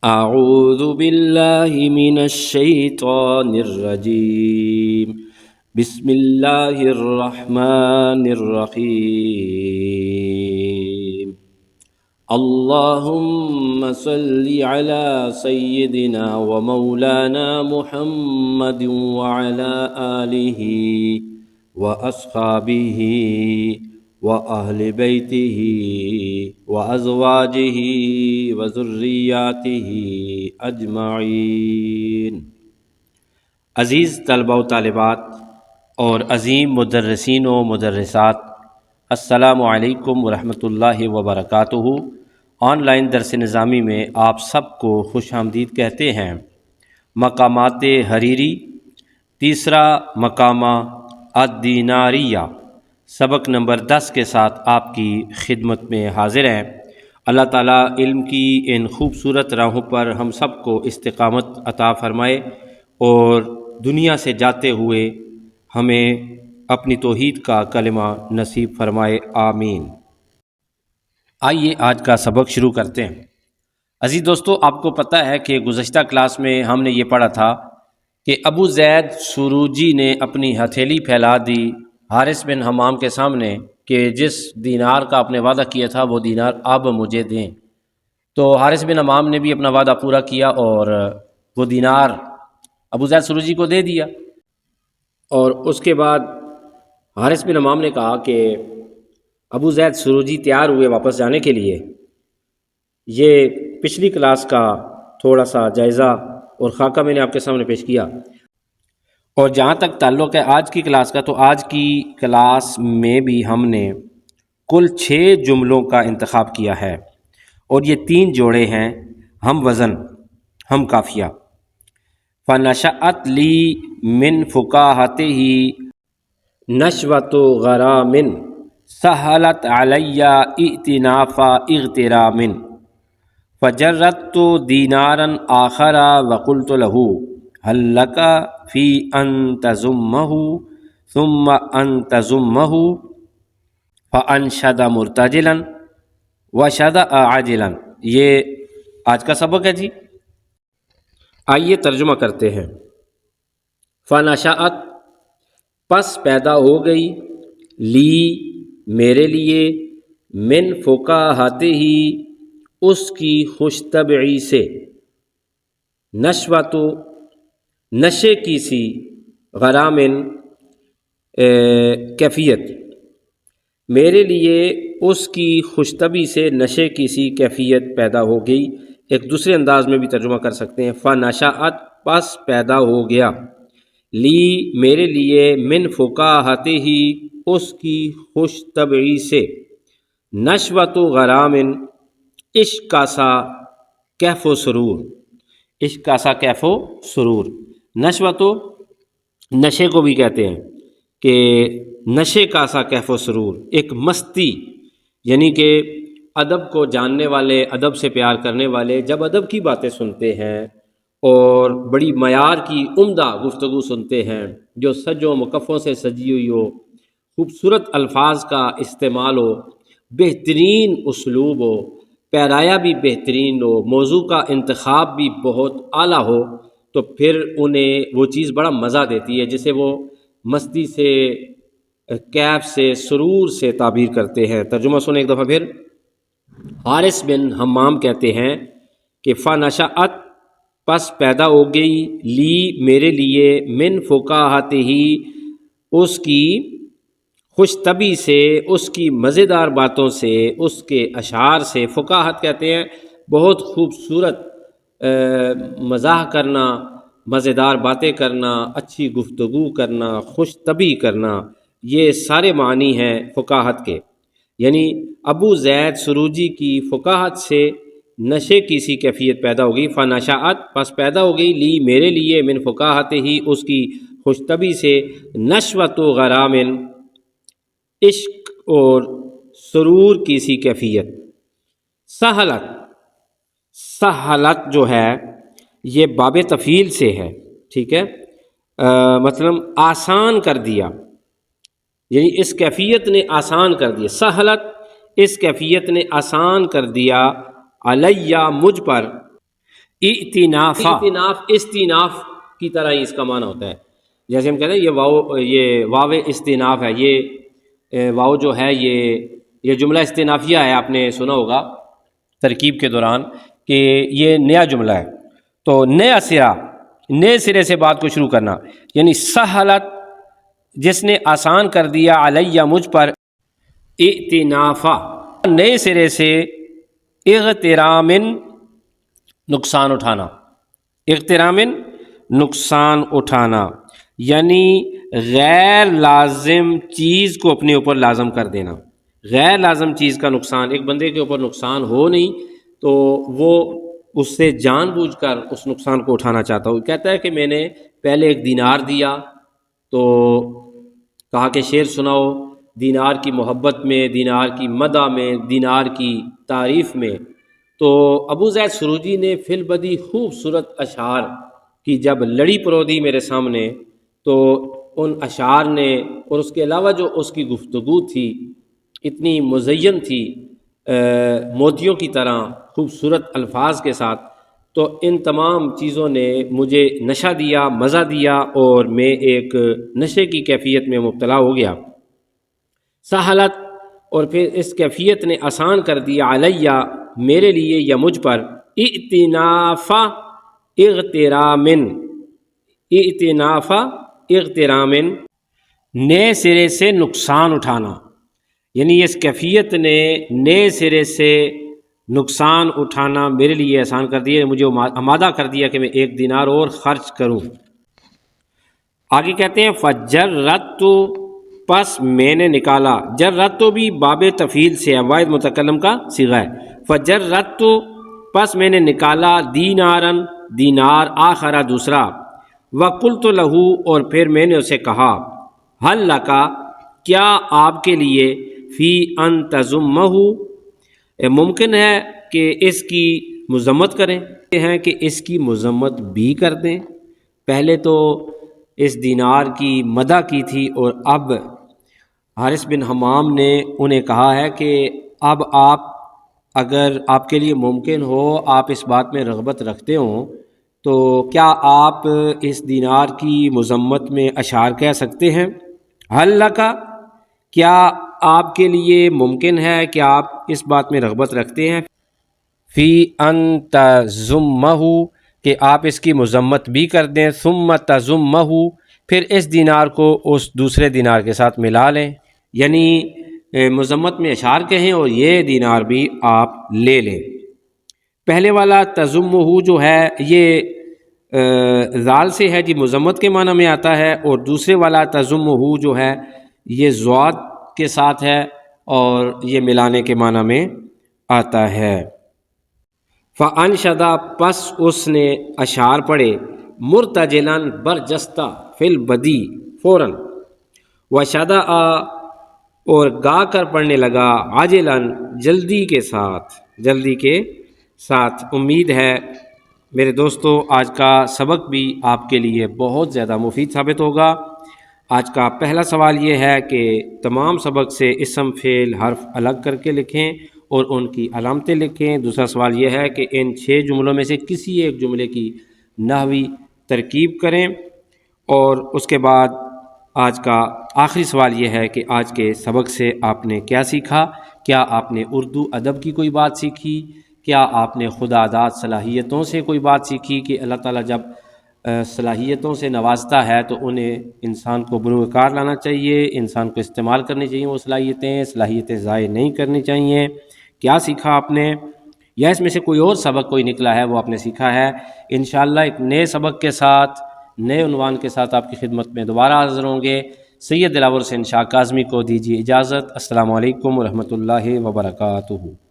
أعوذ بالله من الشيطان الرجيم. بسم الله الرحمن الرحيم. اللهم صل على سيدنا ومولانا محمد وعلى آله وأصحابه وأهل بيته وأزواجه وذرياته أجمعين. عزیز طلبہ و طالبات اور عظیم مدرسین و مدرسات، السلام علیکم ورحمۃ اللہ وبرکاتہ. آن لائن درس نظامی میں آپ سب کو خوش آمدید کہتے ہیں. مقامات حریری، تیسرا مقامہ الدیناریہ، سبق نمبر 10 کے ساتھ آپ کی خدمت میں حاضر ہیں. اللہ تعالیٰ علم کی ان خوبصورت راہوں پر ہم سب کو استقامت عطا فرمائے اور دنیا سے جاتے ہوئے ہمیں اپنی توحید کا کلمہ نصیب فرمائے، آمین. آئیے آج کا سبق شروع کرتے ہیں. عزیز دوستو، آپ کو پتہ ہے کہ گزشتہ کلاس میں ہم نے یہ پڑھا تھا کہ ابو زید سروجی نے اپنی ہتھیلی پھیلا دی حارث بن حمام کے سامنے کہ جس دینار کا آپ نے وعدہ کیا تھا وہ دینار اب مجھے دیں. تو حارث بن حمام نے بھی اپنا وعدہ پورا کیا اور وہ دینار ابو زید سروجی کو دے دیا. اور اس کے بعد حارث بن حمام نے کہا کہ ابو زید سروجی تیار ہوئے واپس جانے کے لیے. یہ پچھلی کلاس کا تھوڑا سا جائزہ اور خاکہ میں نے آپ کے سامنے پیش کیا. اور جہاں تک تعلق ہے آج کی کلاس کا، تو آج کی کلاس میں بھی ہم نے کل 6 جملوں کا انتخاب کیا ہے اور یہ 3 جوڑے ہیں: ہم وزن، ہم قافیہ. فنشأت لی من فکاہتہ نشوۃ غرام سہلت علی ائتناف اغترام فجرت دینارا آخر وقلت له هل لک فی ان تضمہ ثم ان تضمہ فانشد مرتجلا وشدأ عاجلا. یہ آج کا سبق ہے جی. آئیے ترجمہ کرتے ہیں. فنشأت، پس پیدا ہو گئی، لی میرے لیے، من فکاہتہ اس کی خوش طبعی سے، نشوۃ نشے کی سی، غرامن کیفیت، میرے لیے اس کی خوش طبعی سے نشے کی سی کیفیت پیدا ہو گئی. ایک دوسرے انداز میں بھی ترجمہ کر سکتے ہیں، فنشأت پس پیدا ہو گیا، لی میرے لیے، من فکاہتہ اس کی خوش طبعی سے، نشوۃ غرام عشق کا سا کیف و سرور، عشق کا سا کیف و سرور. نشوۃ نشے کو بھی کہتے ہیں کہ نشے کا سا کیف و سرور، ایک مستی، یعنی کہ ادب کو جاننے والے، ادب سے پیار کرنے والے جب ادب کی باتیں سنتے ہیں اور بڑی معیار کی عمدہ گفتگو سنتے ہیں جو سج و مکفوں سے سجی ہوئی ہو، خوبصورت الفاظ کا استعمال ہو، بہترین اسلوب ہو، پیرایا بھی بہترین ہو، موضوع کا انتخاب بھی بہت اعلیٰ ہو، تو پھر انہیں وہ چیز بڑا مزہ دیتی ہے جسے وہ مستی سے، کیف سے، سرور سے تعبیر کرتے ہیں. ترجمہ سنیں ایک دفعہ پھر. حارث بن حمام کہتے ہیں کہ فنشأت پس پیدا ہو گئی، لی میرے لیے، من فکاہتہ اس کی خوش طبعی سے، اس کی مزیدار باتوں سے، اس کے اشعار سے. فکاہت کہتے ہیں بہت خوبصورت مزاح کرنا، مزیدار باتیں کرنا، اچھی گفتگو کرنا، خوش طبعی کرنا، یہ سارے معنی ہیں فکاہت کے. یعنی ابو زید سروجی کی فکاہت سے نشے کی سی کیفیت پیدا ہو گئی. فنشأت پس پیدا ہو گئی، لی میرے لیے، من فکاہتہ اس کی خوش طبعی سے، نشوۃ غرام عشق اور سرور کی سی کیفیت. سہلت، سہلت جو ہے یہ باب تفعیل سے ہے، ٹھیک ہے، مطلب آسان کر دیا، یعنی اس کیفیت نے آسان کر دیا. سہلت، اس کیفیت نے آسان کر دیا، علیہ مجھ پر، اعتنافا، اعتناف استیناف کی طرح ہی اس کا معنی ہوتا ہے. جیسے ہم کہتے ہیں یہ واو استیناف ہے، یہ واو جو ہے یہ جملہ استینافیہ ہے. آپ نے سنا ہوگا ترکیب کے دوران کہ یہ نیا جملہ ہے. تو نیا سرا، نئے سرے سے بات کو شروع کرنا، یعنی سہلت جس نے آسان کر دیا، علیہ مجھ پر، اعتنافا نئے سرے سے، اغترامن نقصان اٹھانا، اغترامن نقصان اٹھانا یعنی غیر لازم چیز کو اپنے اوپر لازم کر دینا. غیر لازم چیز کا نقصان، ایک بندے کے اوپر نقصان ہو نہیں تو وہ اس سے جان بوجھ کر اس نقصان کو اٹھانا چاہتا ہوں. کہتا ہے کہ میں نے پہلے 1 دینار دیا تو کہا کہ شعر سناؤ دینار کی محبت میں، دینار کی مدح میں، دینار کی تعریف میں. تو ابو زید سروجی نے فی البدی خوبصورت اشعار کی جب لڑی پرودی میرے سامنے، تو ان اشعار نے اور اس کے علاوہ جو اس کی گفتگو تھی اتنی مزین تھی، موتیوں کی طرح خوبصورت الفاظ کے ساتھ، تو ان تمام چیزوں نے مجھے نشہ دیا، مزہ دیا، اور میں ایک نشے کی کیفیت میں مبتلا ہو گیا. سہلت، اور پھر اس کیفیت نے آسان کر دیا، علیہ میرے لیے یا مجھ پر، اعتنافا اغترامن، اعتنافا اغترامن نئے سرے سے نقصان اٹھانا، یعنی اس کیفیت نے نئے سرے سے نقصان اٹھانا میرے لیے آسان کر دیا، مجھے آمادہ کر دیا کہ میں 1 دینار اور خرچ کروں. آگے کہتے ہیں فجرت، پس میں نے نکالا. جرت بھی باب تفعیل سے ہے، واحد متکلم کا صیغہ ہے. فجرت، پس میں نے نکالا، دینارن دینار، آخرا دوسرا، وقلت لہو، اور پھر میں نے اسے کہا، حل لکا کیا آپ کے لیے، فی ان تضمہ ممکن ہے کہ اس کی مذمت کریں، ہیں کہ اس کی مذمت بھی کر دیں. پہلے تو اس دینار کی مدح کی تھی، اور اب حارث بن حمام نے انہیں کہا ہے کہ اب آپ، اگر آپ کے لیے ممکن ہو، آپ اس بات میں رغبت رکھتے ہوں، تو کیا آپ اس دینار کی مذمت میں اشعار کہہ سکتے ہیں. حل لکا کیا آپ کے لیے ممکن ہے کہ آپ اس بات میں رغبت رکھتے ہیں، فی ان تضمہ کہ آپ اس کی مذمت بھی کر دیں، ثم تضمہ پھر اس دینار کو اس دوسرے دینار کے ساتھ ملا لیں، یعنی مذمت میں اشعار کہیں اور یہ دینار بھی آپ لے لیں. پہلے والا تضمہ جو ہے یہ زال سے ہے جی، مذمت کے معنی میں آتا ہے، اور دوسرے والا تضمہ جو ہے یہ ضاد کے ساتھ ہے اور یہ ملانے کے معنی میں آتا ہے. فانشدہ، پس اس نے اشعار پڑھے، مرتجلاً برجستہ، فی البدی فوراً، وشدہ اور گا کر پڑھنے لگا، عاجلاً جلدی کے ساتھ، جلدی کے ساتھ. امید ہے میرے دوستو آج کا سبق بھی آپ کے لیے بہت زیادہ مفید ثابت ہوگا. آج کا پہلا سوال یہ ہے کہ تمام سبق سے اسم فعل حرف الگ کر کے لکھیں اور ان کی علامتیں لکھیں. دوسرا سوال یہ ہے کہ ان 6 جملوں میں سے کسی ایک جملے کی نحوی ترکیب کریں. اور اس کے بعد آج کا آخری سوال یہ ہے کہ آج کے سبق سے آپ نے کیا سیکھا. کیا آپ نے اردو ادب کی کوئی بات سیکھی؟ کیا آپ نے خدا داد صلاحیتوں سے کوئی بات سیکھی کہ اللہ تعالیٰ جب صلاحیتوں سے نوازتا ہے تو انہیں انسان کو بروئے کار لانا چاہیے، انسان کو استعمال کرنی چاہیے وہ صلاحیتیں ضائع نہیں کرنی چاہیے. کیا سیکھا آپ نے؟ یا اس میں سے کوئی اور سبق کوئی نکلا ہے وہ آپ نے سیکھا ہے؟ انشاءاللہ ایک نئے سبق کے ساتھ، نئے عنوان کے ساتھ آپ کی خدمت میں دوبارہ حاضر ہوں گے. سید دلاور حسین شاہ کاظمی کو دیجیے اجازت. السلام علیکم ورحمۃ اللہ وبرکاتہ.